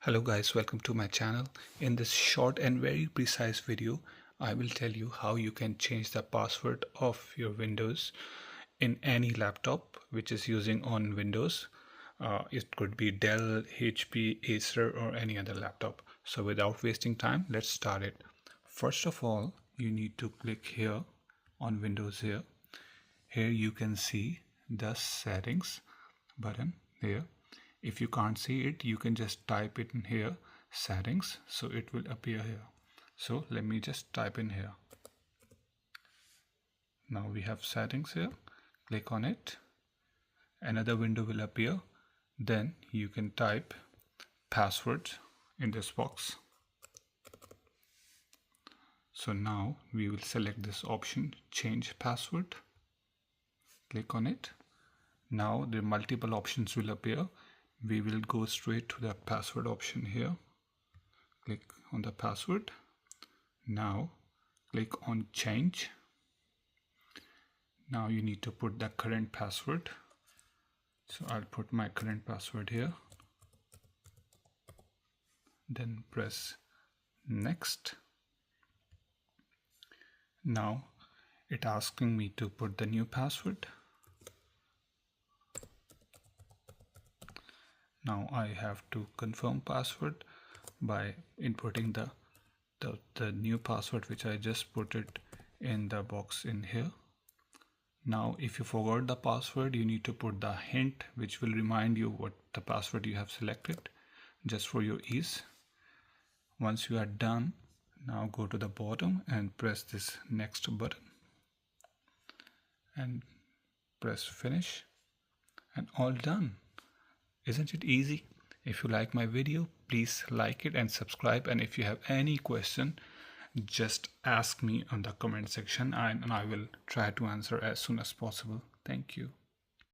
Hello guys, welcome to my channel. In this short and very precise video, I will tell you how you can change the password of your Windows in any laptop which is using on Windows. It could be Dell, HP, Acer or any other laptop. So without wasting time, let's start it. First of all, you need to click here on Windows here. Here you can see the settings button here. If you can't see it, you can just type it in here, settings, so it will appear here. So let me just type in here. Now we have settings here. Click on it. Another window will appear. Then you can type password in this box. So now we will select this option, change password. Click on it. Now the multiple options will appear. We will go straight to the password option here. Click on the password. Now click on change. Now you need to put the current password. So I'll put my current password here. Then press next. Now it's asking me to put the new password. Now I have to confirm password by inputting the new password which I just put it in the box in here. Now if you forgot the password, you need to put the hint which will remind you what the password you have selected, just for your ease. Once you are done, now go to the bottom and press this next button and press finish, and all done. Isn't it easy? If you like my video, please like it and subscribe. And if you have any question, just ask me on the comment section and I will try to answer as soon as possible. Thank you.